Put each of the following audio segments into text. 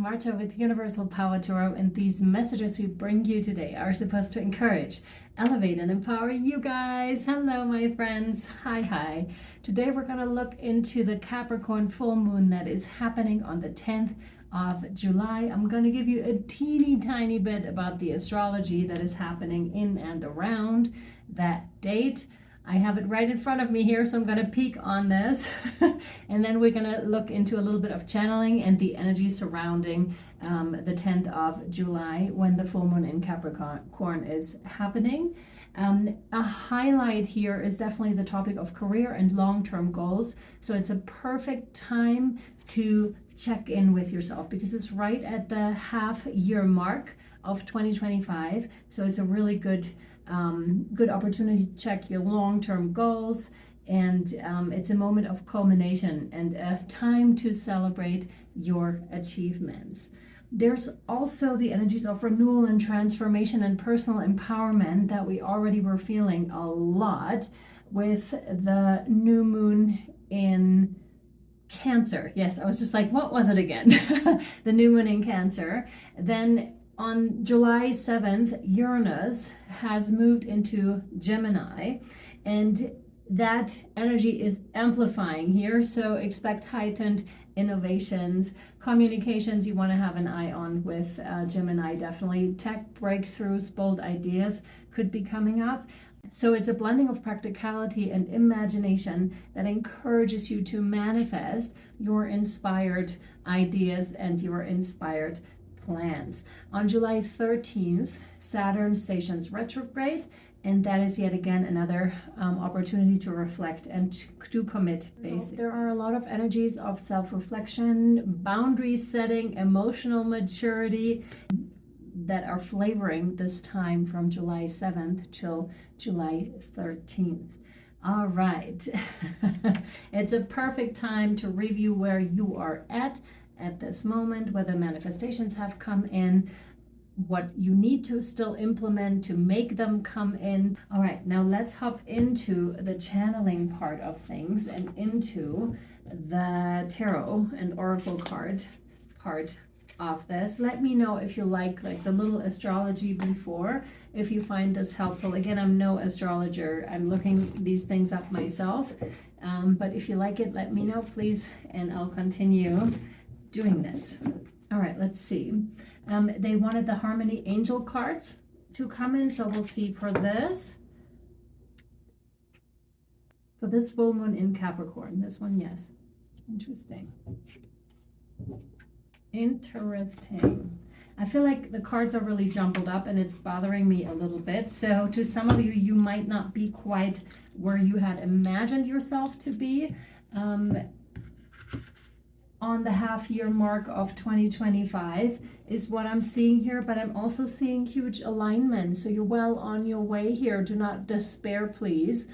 Marta with Universal Power Tarot, and these messages we bring you today are supposed to encourage, elevate, and empower you guys. Hello, my friends. Hi. Today we're going to look into the Capricorn full moon that is happening on the 10th of July. I'm going to give you a teeny tiny bit about the astrology that is happening in and around that date. I have it right in front of me here, so I'm going to peek on this. And then we're going to look into a little bit of channeling and the energy surrounding the 10th of July when the full moon in Capricorn is happening. A highlight here is definitely the topic of career and long-term goals. So it's a perfect time to check in with yourself because it's right at the half-year mark of 2025. So it's a really good opportunity to check your long-term goals, and it's a moment of culmination and a time to celebrate your achievements. There's also the energies of renewal and transformation and personal empowerment that we already were feeling a lot with the new moon in Cancer. Yes, I was just like, what was it again? The new moon in Cancer. Then on July 7th, Uranus has moved into Gemini, and that energy is amplifying here. So expect heightened innovations, communications you want to have an eye on with Gemini. Definitely tech breakthroughs, bold ideas could be coming up. So it's a blending of practicality and imagination that encourages you to manifest your inspired ideas and your inspired plans. On July 13th, Saturn stations retrograde, and that is yet again another opportunity to reflect and to commit. Basically, there are a lot of energies of self-reflection, boundary setting, emotional maturity that are flavoring this time from July 7th till July 13th. All right. It's a perfect time to review where you are at this moment, whether manifestations have come in, what you need to still implement to make them come in. All right, now let's hop into the channeling part of things and into the tarot and oracle card part of this. Let me know if you like the little astrology before, if you find this helpful. Again, I'm no astrologer. I'm looking these things up myself. But if you like it, let me know, please, and I'll continue doing this. All right, let's see. They wanted the Harmony Angel cards to come in, so we'll see for this. For this full moon in Capricorn. This one, yes. Interesting. I feel like the cards are really jumbled up and it's bothering me a little bit. So to some of you, you might not be quite where you had imagined yourself to be on the half-year mark of 2025 is what I'm seeing here, but I'm also seeing huge alignment. So you're well on your way here. Do not despair, please.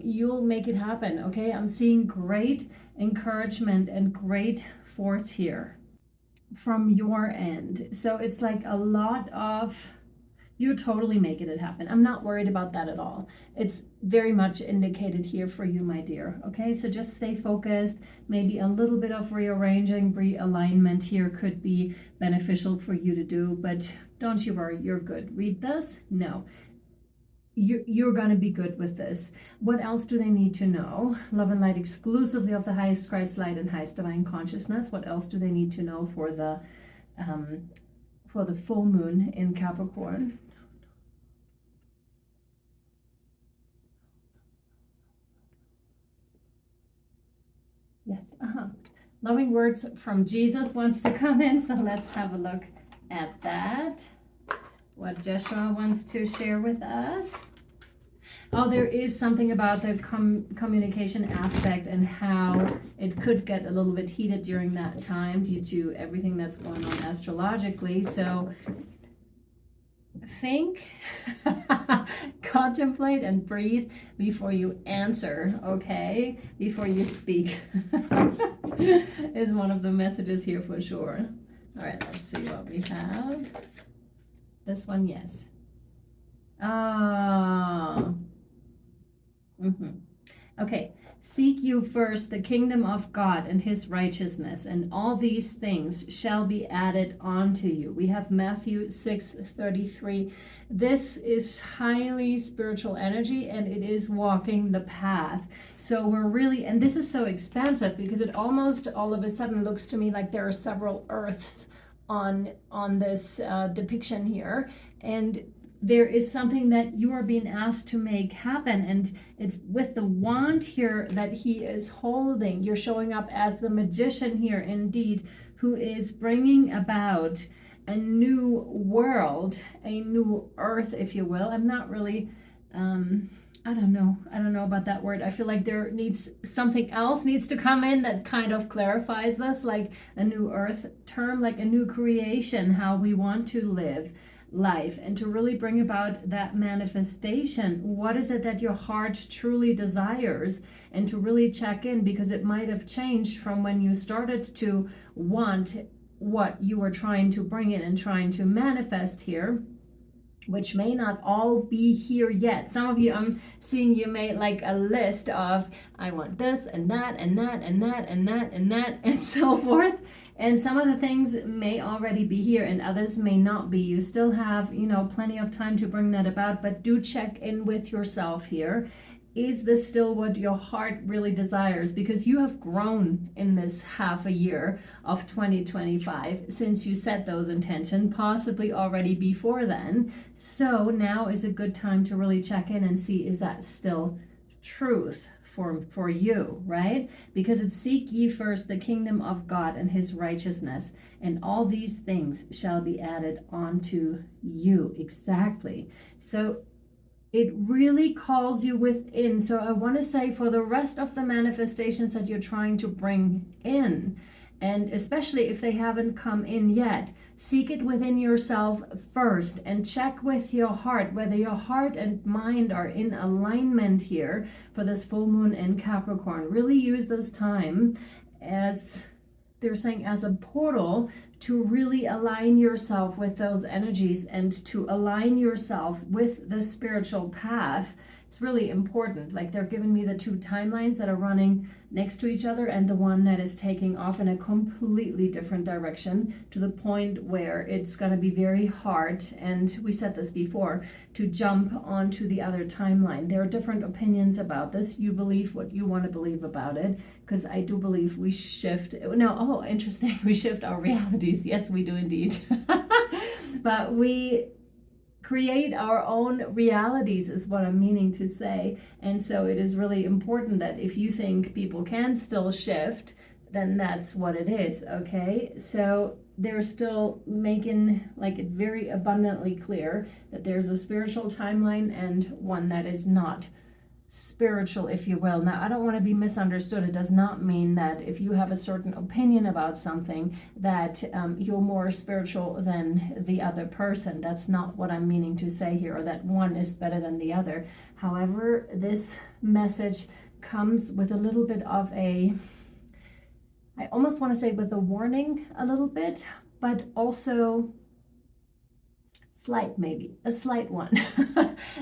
You'll make it happen, okay? I'm seeing great encouragement and great force here from your end. So it's like a lot of, you're totally making it happen. I'm not worried about that at all. It's very much indicated here for you, my dear. Okay, so just stay focused. Maybe a little bit of rearranging, realignment here could be beneficial for you to do, but don't you worry, you're good. Read this? No. You're going to be good with this. What else do they need to know? Love and light exclusively of the highest Christ light and highest divine consciousness. What else do they need to know for the full moon in Capricorn? Yes, loving words from Jesus wants to come in, so let's have a look at that. What Joshua wants to share with us. Oh, there is something about the communication aspect and how it could get a little bit heated during that time due to everything that's going on astrologically. So think, contemplate, and breathe before you answer, okay? Before you speak is one of the messages here for sure. All right, let's see what we have. This one, yes. Okay, Seek you first the kingdom of God and his righteousness, and all these things shall be added unto you. We have Matthew 6:33. This is highly spiritual energy, and it is walking the path. So we're really, and this is so expansive because it almost all of a sudden looks to me like there are several earths on this depiction here, and there is something that you are being asked to make happen, and it's with the wand here that he is holding. You're showing up as the magician here indeed, who is bringing about a new world, a new earth, if you will. I'm not really I don't know about that word. I feel like there needs something else needs to come in that kind of clarifies this, like a new earth term, like a new creation, how we want to live life, and to really bring about that manifestation. What is it that your heart truly desires? And to really check in, because it might have changed from when you started to want what you were trying to bring in and trying to manifest here, which may not all be here yet. Some of you, I'm seeing you made like a list of, I want this and that and that and that and that and that and so forth. And some of the things may already be here and others may not be. You still have, plenty of time to bring that about, but do check in with yourself here. Is this still what your heart really desires? Because you have grown in this half a year of 2025 since you set those intentions, possibly already before then. So now is a good time to really check in and see, is that still truth for you, right? Because it's seek ye first the kingdom of God and his righteousness, and all these things shall be added onto you. Exactly. So it really calls you within. So I want to say, for the rest of the manifestations that you're trying to bring in, and especially if they haven't come in yet, seek it within yourself first and check with your heart whether your heart and mind are in alignment here for this full moon in Capricorn. Really use this time as, they're saying, as a portal to really align yourself with those energies and to align yourself with the spiritual path. It's really important. Like, they're giving me the two timelines that are running next to each other and the one that is taking off in a completely different direction, to the point where it's going to be very hard, and we said this before, to jump onto the other timeline. There are different opinions about this. You believe what you want to believe about it, because I do believe we shift. No, interesting. We shift our realities. Yes, we do indeed. But we create our own realities is what I'm meaning to say. And so it is really important that if you think people can still shift, then that's what it is, okay? So they're still making like it very abundantly clear that there's a spiritual timeline and one that is not spiritual, if you will. Now, I don't want to be misunderstood. It does not mean that if you have a certain opinion about something that you're more spiritual than the other person. That's not what I'm meaning to say here, or that one is better than the other. However, this message comes with a little bit of a, I almost want to say with a warning a little bit, but also maybe a slight one.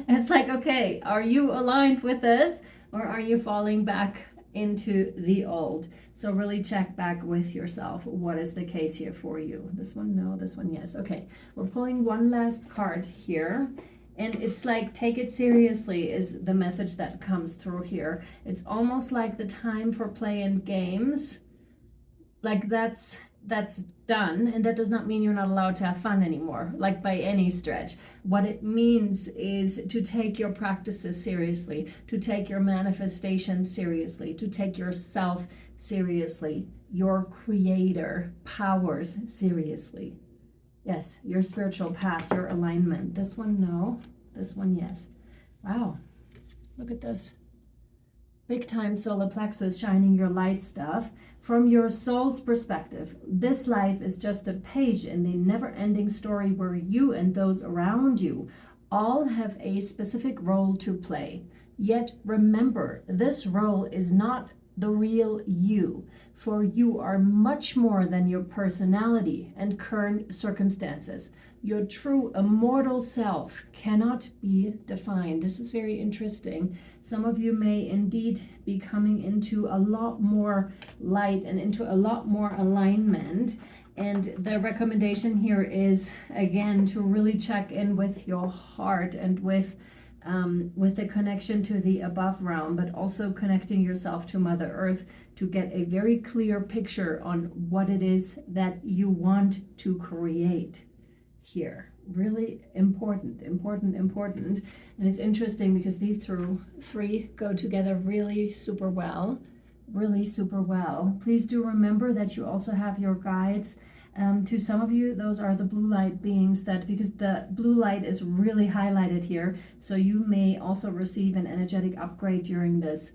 It's like, okay, are you aligned with this, or are you falling back into the old? So really check back with yourself. What is the case here for you? This one, no. This one, yes. Okay, we're pulling one last card here, and it's like, take it seriously is the message that comes through here. It's almost like the time for playing games, like that's done, and that does not mean you're not allowed to have fun anymore, like by any stretch. What it means is to take your practices seriously, to take your manifestations seriously, to take yourself seriously, your creator powers seriously. Yes, your spiritual path, your alignment. This one, no. This one, yes. Wow, look at this. Big time solar plexus, shining your light stuff. From your soul's perspective, this life is just a page in the never-ending story where you and those around you all have a specific role to play. Yet remember, this role is not the real you. For you are much more than your personality and current circumstances. Your true immortal self cannot be defined. This is very interesting. Some of you may indeed be coming into a lot more light and into a lot more alignment. And the recommendation here is, again, to really check in with your heart and with the connection to the above realm, but also connecting yourself to Mother Earth to get a very clear picture on what it is that you want to create here. Really important. And it's interesting because these three go together really super well. Please do remember that you also have your guides. To some of you, those are the blue light beings, that because the blue light is really highlighted here, so you may also receive an energetic upgrade during this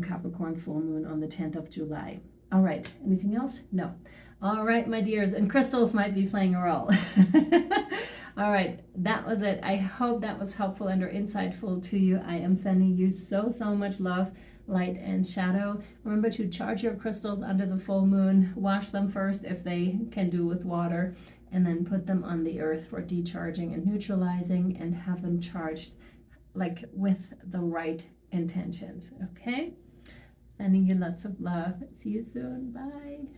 Capricorn full moon on the 10th of July. All right, anything else? No. All right, my dears, and crystals might be playing a role. All right, that was it. I hope that was helpful and or insightful to you. I am sending you so much love, light and shadow. Remember to charge your crystals under the full moon. Wash them first if they can do with water, and then put them on the earth for decharging and neutralizing, and have them charged like with the right intentions. Okay, sending you lots of love. See you soon. Bye.